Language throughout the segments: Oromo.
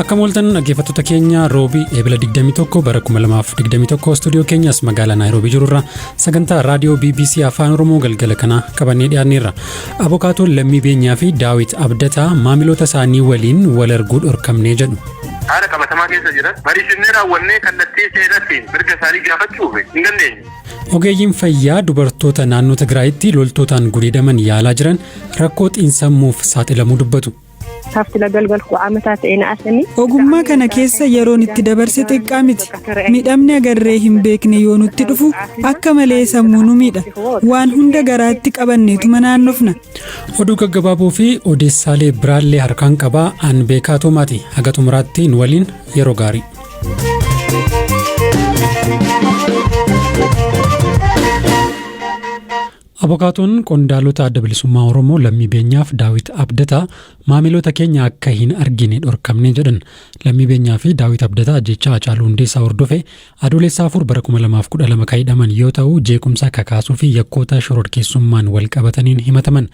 Akka mooltan dhaggeeffattoota keenya roobii eebila 21 bara 2021 stuudiyoo keenyas magaalaa Naayiroobii jirurra sagantaa raadiyoo BBC Afaan Oromoo galgala kana qabannee dhiyaanneerra. Abokaatoon Lammii Beenyaa fi Daawit Abdataa maamiloota isaanii waliin wal arguu dhorkamnee jedhu. Haala qabatamaa keessa jiran mariisinnee raawwannee kallattii seenaatiin mirga isaanii gaafachuuf hin dandeenye. Ogeeyyiin fayyaa dubartoota naannoo Tigraayitti loltootaan gudeedaman yaalaa jiran rakkoo xiinsammuuf saaxilamuu dubbatu. Ogummaa kana keessa yeroon itti dabarse xiqqaa miti. Miidhamni agarree hin beekne yoo nutti dhufu akka malee sammuu nu miidha. Waan hunda garaatti qabanneetuma naannofna. Oduu gaggabaaboo fi odeessaalee biraallee harkaan qabaa aan beekaa Toomaati. Haga xumuraattiin waliin yeroo gaarii. Abokaatoon qondaalota adda bilisummaa Oromoo Lammii Beenyaaf Daawit Abdataa maamiloota keenya akka hin argine dhorkamne jedhan. Lammii Beenyaa fi Daawit Abdataa jecha Hacaaluu Hundeessaa hordofee adoolessaa 4 bara 2012 kaa'idhaman yoo ta'u jeequmsa kakaasuu fi yakkoota shororkeessummaan wal qabataniin himataman.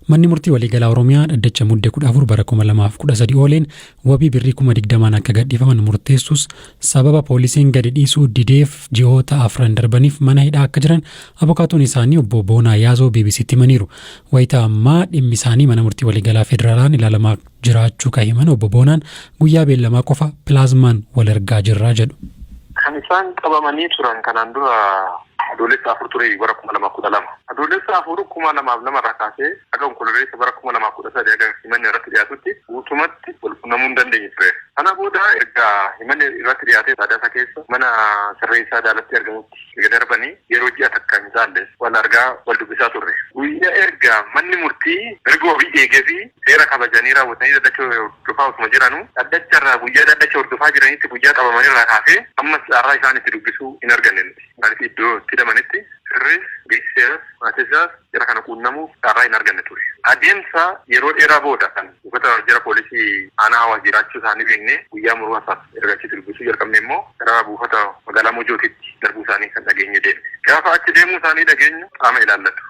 Manni murtii waliigalaa Oromiyaa dhaddacha muddee 14 bara 2013 ooleen wabii birrii 20,000 akka gadhiifaman murteessus sababa poolisiin gadi dhiisuu dideef ji'oota 4 darbaniif mana hidhaa akka jiran abokaatoon isaanii obbo Boonaa Yaazoo BBCtti himaniiru. Wayita ammaa dhimmi isaanii mana murtii waliigalaa federaalaan ilaalamaa jiraachuu himan obbo Boonaan guyyaa beellamaa qofa pilaazmaan wal argaa jirraa jedhu. Kan isaan qabamanii turan kanaan dura adoolessa 4 ture bara 2012. Adoolessa 4 2002 irraa kaasee haga onkololeessa bara 2013 haga himanni irratti dhiyaatutti guutumatti walqunnamuu hin dandeenye ture. Kana booda erga himanni irratti dhiyaatee sadaasa keessa mana sirreessaa daalatti argamutti erga darbanii yeroo ji'a takka hin caalle wal argaa wal dubbisaa turre. Guyyaa erga manni murtii erga wabii eegee fi seera kabajanii raawwatanii daddacha hordofaa osuma jiranuu daddacharraa guyyaa daddacha hordofaa jiranitti guyyaa qabamanii irraa kaasee ammas carraa isaan itti dubbisuu hin arganne. Maaliif iddoo itti hidhamanitti sirrees beeksiseeras maatiisaas jara kana quunnamuuf carraa hin arganne ture. Adeemsa yeroo dheeraa booda kan uffata jara poolisii aanaa Hawaas jiraachuu isaanii beeknee guyyaa muraasaaf erga achitti dubbisuu jalqabne immoo gara buufata magaalaa Mojootitti darbuu isaanii kan dhageenye deemne. Gaafa achi deemuu isaanii dhageenyu qaama ilaallatu.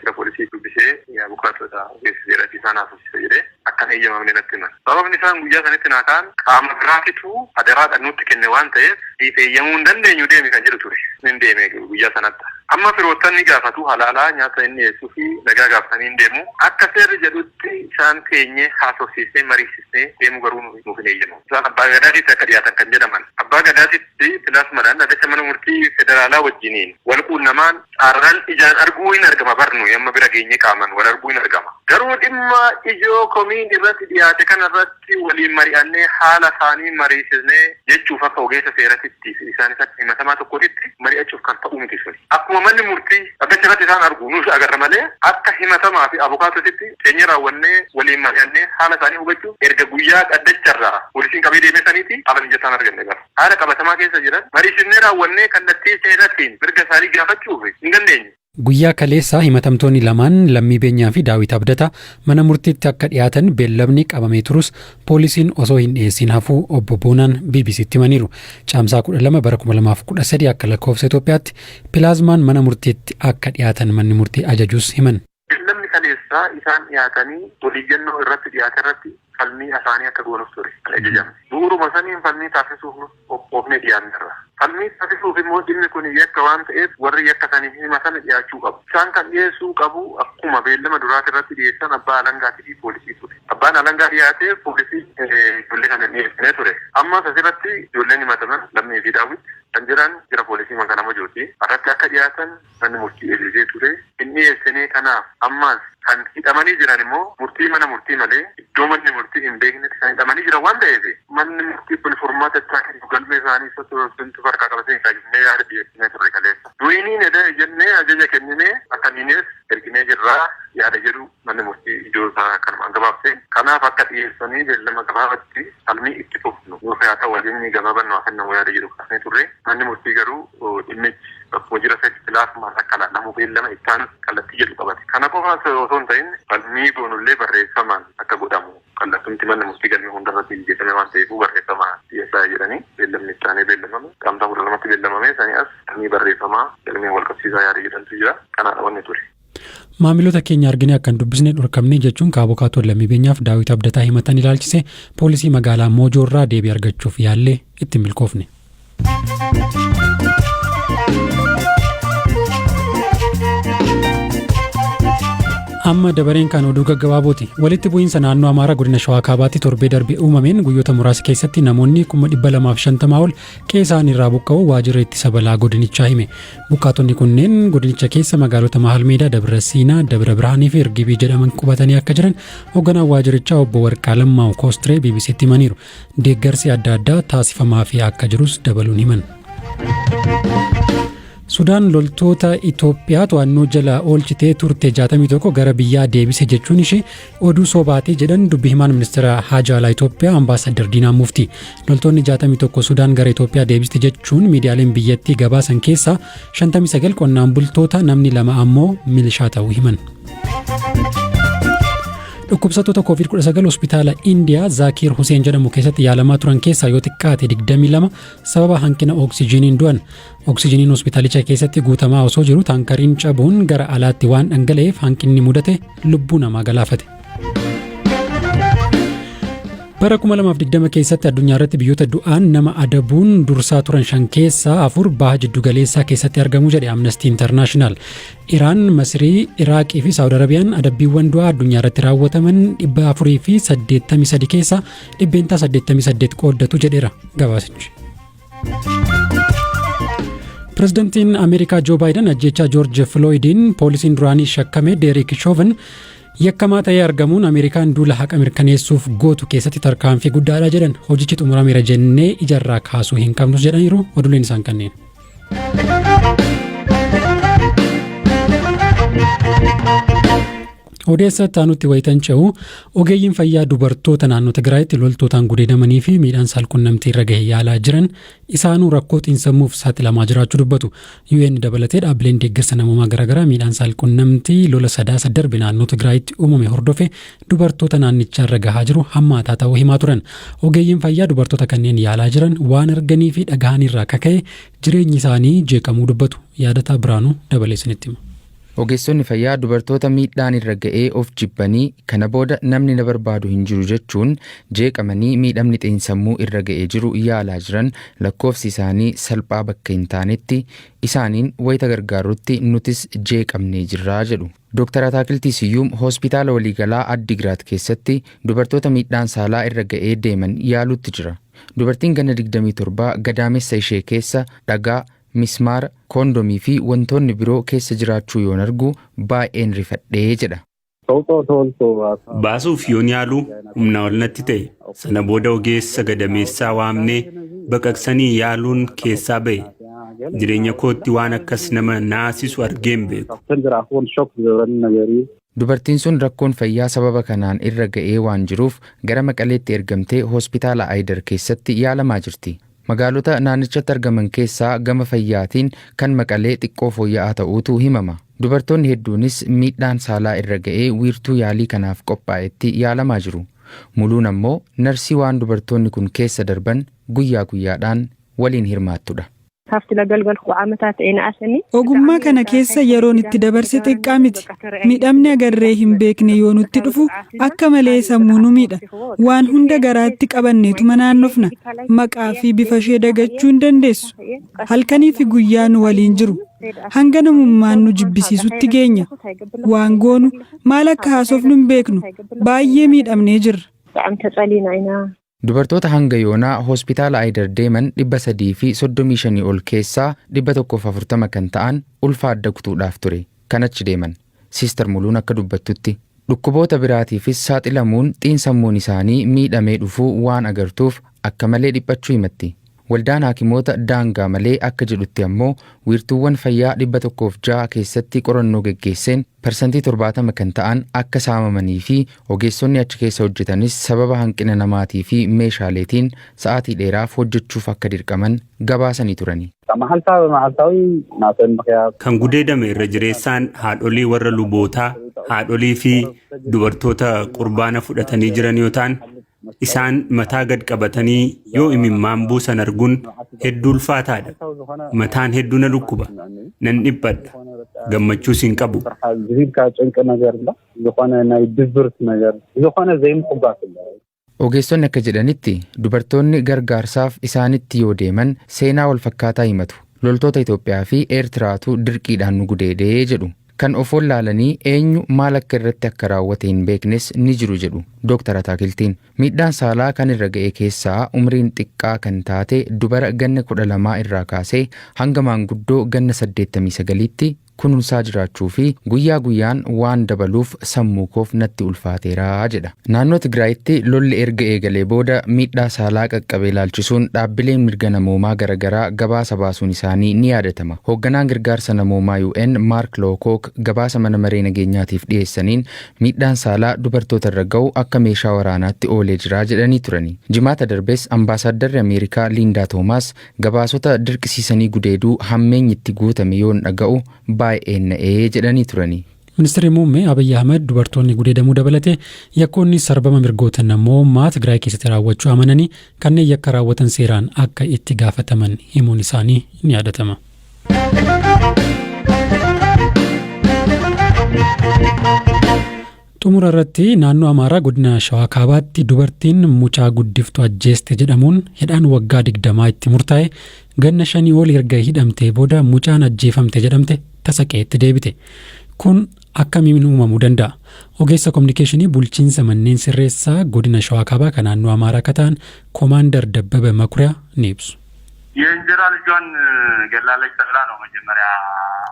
Jara poolisii dubbisee abukaatota beeksiseera isaan haasofsiisa jedhee akkan eeyyamamne natti himan. Sababni isaan guyyaa sanitti naa ta'an qaama biraatitu adaraadhaan nutti kenne waan ta'eef eeyyamuu hin dandeenyu deemi kan jedhu ture. Hin deeme guyyaa sanatti. Amma firoottan ni gaafatu halaalaa nyaata inni dhiyeessuu fi nagaa gaafatanii hin deemu. Akka seerri jedhutti isaan keenye haasofsiisnee mariisisnee deemu garuu nuuf hin eeyyamu. Isaan abbaa gadaatitti akka dhiyaatan kan jedhaman. Abbaa gadaatitti pilaasmadhaan dhaddacha mana murtii federaalaa wajjiniin wal quunnamaan carraan ijaan arguu hin argama barnu yamma bira geenye qaaman wal arguu hin argama. Garuu dhimma ijoo komiin irratti dhiyaate kanarratti waliin mari'annee haala isaanii mariisisnee jechuuf akka ogeessa seeratitti isaanis akka himatamaa tokkotitti mari'achuuf kan ta'u miti suni. Akkuma manni murtii dhaddacha irratti isaan argu nuus agarra malee akka himatamaa fi abukaatotitti keenya raawwannee waliin mari'annee haala isaanii hubachuu erga guyyaa dhaddacharraa poolisiin qabee deemee saniiti aban ijattaan arganne gara. Haala qabatamaa keessa jiran mariisinnee raawwannee kallattii seenaatiin mirga isaanii gaafachuuf hin dandeenye. Guyyaa kaleessaa himatamtoonni lamaan Lammii Beenyaa fi Daawit Abdataa mana murtiitti akka dhiyaatan beellamni qabamee turus poolisiin osoo hin dhiyeessin hafuu obbo Boonaan BBCtti himaniiru. Caamsaa 12 bara 2013 akka lakkoofsa Itoophiyaatti pilaazmaan mana murtiitti akka dhiyaatan manni murtii ajajuus himan. Beellamni kaleessaa isaan dhiyaatanii waliiggannoo irratti dhiyaate irratti falmii isaanii akka goonuuf ture kan ajajame. Bu'uuruma saniin falmii taasisuuf qophoofnee dhiyaanneerra. Falmii taasisuuf immoo dhimmi kun yakka waan ta'eef warri yakka sanii himatan dhiyaachuu qabu. Isaan kan dhiyeessuu qabu akkuma beellama duraati irratti dhiyeessan abbaa alangaatii fi poolisii ture. Abbaan alangaa dhiyaatee poolisii ijoollee kana dhiyeessinee ture. Ammas asirratti ijoolleen himataman Lammii fi Daawit kan jiran jira poolisii magaalaa Mojooti. Irratti akka dhiyaatan manni murtii eegisee ture. Inni dhiyeessinee kanaaf ammas kan hidhamanii jiran immoo murtii mana murtii malee iddoo manni murtii hin beeknetti kan hidhamanii jiran waan ta'eef manni murtii kun furmaata itti kennu galmee isaanii sosoosontu farqa qabatee jennee yaada dhiyeessinee turre kaleessa. Du'iniin jennee ajaja kenninee akkamiinis erginee jirraa yaada jedhu manni murtii ijoo isaa kanumaan gabaabse. Kanaaf akka dhiyeessanii beellama gabaabatti falmii itti fufnu yoo fe'ata waliin gabaabannu kennamu yaada jedhu kaasnee turre manni murtii garuu dhimmichi bakkuma jira seetti pilaasmaan akka laalamu beellama ittaan kallattii jedhu qabate. Kana qofaas osoo hin ta'in falmii goonullee barreeffamaan akka godhamu kallattumti manni murtii galmee hundarratti jedhame waan ta'eef barreeffamaan dhiyeessaa jedhanii beellamni ittaanee beellamame qaamtaa 12tti beellamame sanii as falmii barreeffamaa galmee wal qabsiisaa yaada jedhantu jira. Kanaadha wanni ture. Maamilota keenya argine akkan dubbisne dhorkamne jechuun kaabokaatoon lammii beenyaaf Daawit Abdataa himatan ilaalchise poolisii magaalaa Moojoorraa deebii argachuuf yaallee itti milkoofne. Amma dabareen kan oduu gaggabaabooti. Walitti bu'iinsa naannoo Amaaraa godina Shawaa Kaabaatti torbee darbe uumameen guyyoota muraasa keessatti namoonni 250 ol qe'ee irraa buqqa'uu waajjira ittisa balaa godinichaa hime. Buqqaatonni kunneen godinicha keessa magaalota Mahal Meedaa, Dabra Siinaa, Dabra Birhaanii fi Irgibii jedhaman qubatanii akka jiran hoogganaan waajjirichaa obbo Warqaa Lammaa Koostiree BBC'tti himaniiru. Deeggarsi adda addaa taasifamaa fi akka jirus dabaluun himan. Sudaan loltoota Itoophiyaa to'annoo jala oolchitee turte 61 gara biyyaa deebise jechuun ishee oduu sobaatee jedhan dubbi himaan ministeera Haajaa Alaa Itoophiyaa Ambaasaddar Diinaa Muftii. Loltoonni 61 Sudaan gara Itoophiyaa deebiste jechuun miidiyaaleen biyyattii gabaasan keessaa 59 qonnaan bultoota, namni 2 ammoo milishaa ta'uu himan. Dhukkubsattoota COVID-19 hospitaala Indiyaa Zaakir Huseen jedhamu keessatti yaalamaa turan keessaa yoo xiqqaate 22 sababa hanqina oksijiiniin du'an. Oksijiiniin hospitaalicha keessatti guutamaa osoo jiru taankariin cabuun gara alaatti waan dhangala'eef hanqinni mudate lubbuu namaa galaafate. Bara 2020 keessatti addunyaa irratti biyyoota du'aan nama adabuun dursaa turan 5 keessaa 4 baha jiddu galeessaa keessatti argamu jedhe Amnesty International. Iraan, Masrii, Iraaqii fi Saawud Arabiyaan adabbiiwwan du'aa addunyaa irratti raawwataman 483 keessaa 88 qooddatu jedheera gabaasichi. Pireezidantiin Ameerikaa Joo Baayiden ajjechaa Joorji Filooyidiin poolisiin duraanii shakkame Deerik Shooven yakkamaa ta'ee argamuun Ameerikaan duula haqa mirkaneessuuf gootu keessatti tarkaanfii guddaadha jedhan. Hojichi xumurameera jennee ijarraa kaasuu hin qabnus jedhaniiru. Oduuleen isaan kanneen. Odeessa taanutti wayitan ce'u ogeeyyiin fayyaa dubartoota naannoo Tigraayitti loltootaan gudeedamanii fi miidhaan saalqunnamtii irra gahee yaalaa jiran isaanuu rakkoo xiinsammuuf saaxilamaa jiraachuu dubbatu. UN dabalatee dhaabbileen deeggarsa namoomaa garaagaraa miidhaan saalqunnamtii lola sadaasa darbe naannoo Tigraayitti uumame hordofe dubartoota naannichaa irra gahaa jiru hammaataa ta'uu himaa turan. Ogeeyyiin fayyaa dubartoota kanneen yaalaa jiran waan arganii fi dhaga'an irraa kaka'e jireenyi isaanii jeeqamuu dubbatu. Yaadataa Biraanuu dabalee isinitti hima. Ogeessonni fayyaa dubartoota miidhaan irra ga'ee of jibbanii kana booda namni na barbaadu hin jiru jechuun jeeqamanii miidhamni xiinsammuu irra ga'ee jiru yaalaa jiran lakkoofsi isaanii salphaa bakka hin taanetti isaaniin wayita gargaarutti nutis jeeqamnee jirraa jedhu. Dr. Ataakiltii Siyyuum hospitaala waliigalaa Addigiraat keessatti dubartoota miidhaan saalaa irra ga'ee deeman yaaluutti jira. Dubartiin ganna 27 gadaamessa ishee keessa dhagaa, mismaara, koondomii fi wantoonni biroo keessa jiraachuu yoon argu baay'een rifadhee jedha. Baasuuf yoon yaalu humna ol natti ta'e sana booda ogeessa gadameessaa waamnee baqaqsanii yaaluun keessaa ba'e. Jireenya kootti waan akkas nama naasisu argeen beeku. Dubartiin sun rakkoon fayyaa sababa kanaan irra ga'ee waan jiruuf gara Maqaleetti ergamtee hospitaala Aayidar keessatti yaalamaa jirti. Magaalota naannichatti argaman keessaa gama fayyaatiin kan Maqalee xiqqoo fooyya'aa ta'uutu himama. Dubartoonni hedduunis miidhaan saalaa irra ga'ee wiirtuu yaalii kanaaf qophaa'etti yaalamaa jiru. Muluun ammoo narsii waan dubartoonni kun keessa darban guyyaa guyyaadhaan waliin hirmaattudha. Ogummaa kana keessa yeroon itti dabarse xiqqaa miti. Miidhamni agarree hin beekne yoo nutti dhufu akka malee sammuu nu miidha. Waan hunda garaatti qabanneetuma naannofna. Maqaa fi bifa ishee dagachuu hin dandeessu. Halkanii fi guyyaa nu waliin jiru. Hanga namummaan nu jibbisiisutti geenya. Waan goonu maal akka haasofnu hin beeknu. Baay'ee miidhamnee jirra. Dubartoota hanga yoonaa hospitaala Aayidar deeman 335 ol keessaa 140 kan ta'an ulfa adda kutuudhaaf ture. Kanachi deeman. Siistar Muluun akka dubbattutti dhukkuboota biraatiifis saaxilamuun xiinsammuun isaanii miidhamee dhufuu waan agartuuf akka malee dhiphachuu himatti. Waldaan haakimoota daangaa malee akka jedhutti ammoo wiirtuuwwan fayyaa 106 keessatti qorannoo geggeesseen parsantii 70 kan ta'an akka saamamanii fi ogeessonni achi keessa hojjetanis sababa hanqina namaatii fi meeshaaleetiin sa'aatii dheeraaf hojjechuuf akka dirqaman gabaasanii turani. Kan gudeedame irra jireessaan haadholii warra lubootaa, haadholii fi dubartoota qurbaana fudhatanii jiran yoo ta'an isaan mataa gad qabatanii yoo imimmaan buusan arguun hedduu ulfaataadha. Mataan hedduu na dhukkuba, nan dhiphadha, gammachuus hin qabu. Ogeessonni akka jedhanitti dubartoonni gargaarsaaf isaanitti yoo deeman seenaa wal fakkaataa himatu. Loltoota Itoophiyaa fi Eertiraatu dirqiidhaan nu gudeedee jedhu. Kan of wallaalanii eenyu maal akka irratti akka raawwate hin beeknes ni jiru jedhu Dr. Ataakiltiin. Miidhaan saalaa kan irra ga'e keessaa umriin xiqqaa kan taate dubara ganna 12 irraa kaasee hanga maanguddoo ganna 89tti kunuunsaa jiraachuu fi guyyaa guyyaan waan dabaluuf sammuu koof natti ulfaateera jedha. Naannoo Tigraayitti lolli erga eegalee booda miidhaa saalaa qaqqabee ilaalchisuun dhaabbileen mirga namoomaa garaagaraa gabaasa baasuun isaanii ni yaadatama. Hoogganaan gargaarsa namoomaa UN Mark Lowcock gabaasa mana maree nageenyaatiif dhiyeessaniin miidhaan saalaa dubartoota irra ga'u akka meeshaa waraanaatti oolee jira jedhanii turani. Jimaata darbees ambaasaaddarri Ameerikaa Liindaa Toomaas gabaasota dirqisiisanii gudeeduu hammeenyi itti guutame yoon dhaga'u baay'een na'ee jedhanii turani. Ministeerri muummee Abiyyi Ahmed dubartoonni gudeedamuu dabalatee yakkoonni sarbama mirgoota namoomaa Tigraay keessatti raawwachuu amananii kanneen yakka raawwatan seeraan akka itti gaafataman himuun isaanii ni yaadatama. Xumura irratti naannoo Amaaraa godina Shawaa Kaabaatti dubartiin mucaa guddiftu ajjeeste jedhamuun hidhaan waggaa 20 itti murtaa'e ganna 5 ol erga hidhamtee booda mucaan ajjeefamte jedhamte tasaqeetti deebite. Kun akkamiin uumamuu danda'a? Ogeessa kominikeeshinii bulchiinsa manneen sirreessaa godina Shawaa Kaabaa kan naannoo Amaaraa kataan Koomaandar Dabbaba Makuriyaa ni ibsu.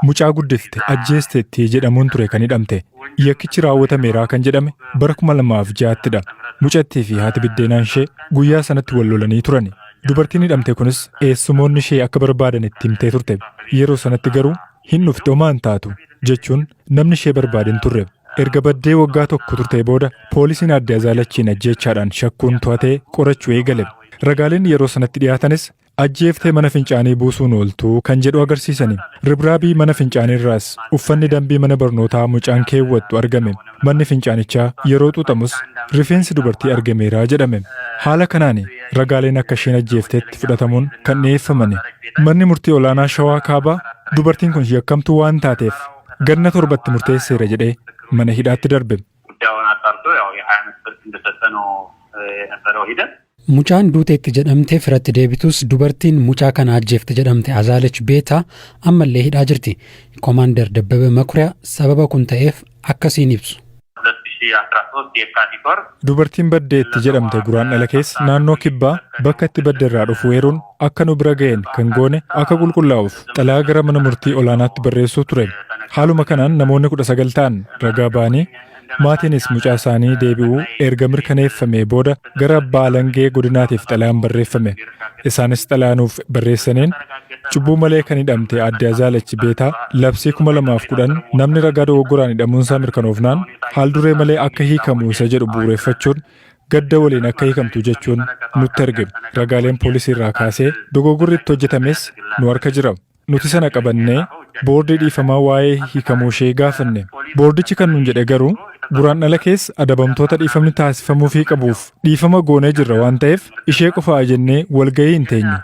Mucaa guddifte ajjeesteetti jedhamuun ture kan hidhamte. Yakkichi raawwatameera kan jedhame bara 2006ttidha. Mucattii fi haati biddeenaan ishee guyyaa sanatti wal lolanii turani. Dubartiin hidhamte kunis eessumoonni ishee akka barbaadan itti himtee turte. Yeroo sanatti garuu hin dhufte homaan taatu jechuun namni ishee barbaadin turre. Erga baddee waggaa tokko turtee booda poolisiin adda azaalachiin ajjeechaadhaan shakkuun to'atee qorachuu eegale. Ragaaleen yeroo sanatti dhiyaatanis ajjeeftee mana fincaanii buusuun ooltuu kan jedhu agarsiisani. Ribraabii mana fincaaniirraas uffanni dambii mana barnootaa mucaan keewwattu argame. Manni fincaanichaa yeroo xuuxamus rifeensi dubartii argameera jedhame. Haala kanaan ragaaleen akka isheen ajjeefteetti fudhatamuun kan dhiyeeffamani. Manni murtii olaanaa Shawaa Kaabaa dubartiin kun yakkamtuu waan taateef ganna 7tti murteesseera jedhee mana hidhaatti darbe. Mucaan duuteetti jedhamte firatti deebitus dubartiin mucaa kana ajjeefte jedhamte Azaalech Beetaa ammallee hidhaa jirti. Koomaandar Dabbaba Makuriyaa sababa kun ta'eef akkasiin ibsu. Dubartiin baddeetti jedhamte Guraandhala keessa naannoo Kibbaa bakka itti badda irraa dhufu eeruun akka nu bira ga'een kan goone akka qulqullaa'uuf xalayaa gara mana murtii olaanaatti barreessuu ture. Haaluma kanaan namoonni 19 ta'an ragaa ba'anii maatiinis mucaa isaanii deebi'uu erga mirkaneeffamee booda gara abbaa alangee godinaatiif xalayaan barreeffame. Isaanis xalayaanuuf barreessaniin cubbuu malee kan hidhamte adde Azaalech Beetaa labsii 2010 namni ragaa dogoggoraan hidhamuunsaa mirkanoofnaan haal duree malee akka hiikamu isa jedhu bu'uureffachuun gadda waliin akka hiikamtu jechuun nutti erge. Ragaaleen poolisii irraa kaasee dogoggorri itti hojjetames nu harka jira. Nuti sana qabannee boordii dhiifamaa waa'ee hiikamuu ishee gaafanne. Boordichi kan nun jedhe garuu Guraandhala keessa adabamtoota dhiifamni taasifamuufii qabuuf dhiifama goonee jirra waan ta'eef ishee qofaa jennee walgahii hin teenye.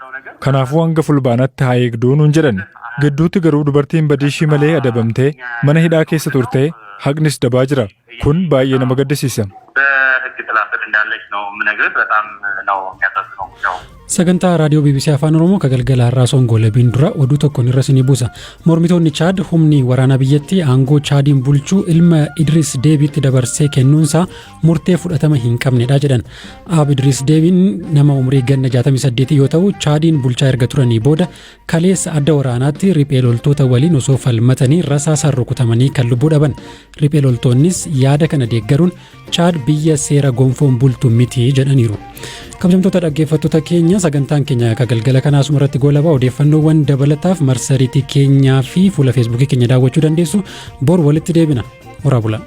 Kanaafuu hanga fulbaanaatti haa eegduu nuun jedhan. Gidduutti garuu dubartiin badiishii malee adabamtee mana hidhaa keessa turtee haqnis dabaa jira. Kun baay'ee nama gaddisiisa. Sagantaa raadiyoo BBC Afaan Oromoo kagalgala har'aa Songoolabiin dura oduu tokkoon irra sinii buusa. Mormitoonni Chaad humni waraana biyyattii aangoo Chaadiin bulchuu ilma Idris Deebiitti dabarsee kennuunsaa murtee fudhatama hin qabnedha jedhan. Ab Idris Deebiin nama umrii ganna 68 yoo ta'u Chaadiin bulchaa erga turanii booda kaleessa adda waraanaatti riphee loltoota waliin osoo falmatanii rasaasaan rukutamanii kan lubbuu dhaban. Riphee loltoonnis yaada kana deeggaruun Chaad biyya seera gonfoon bultu miti jedhaniiru. Kabajamtoota dhaggeeffattoota keenya sagantaan keenya kagalgala kanaa asumarratti goolabaa odeeffannoowwan dabalataaf marsariitii keenyaa fi fuula feesbuukii keenya daawwachuu dandeessu. Bor walitti deebina. Horaa bulaa.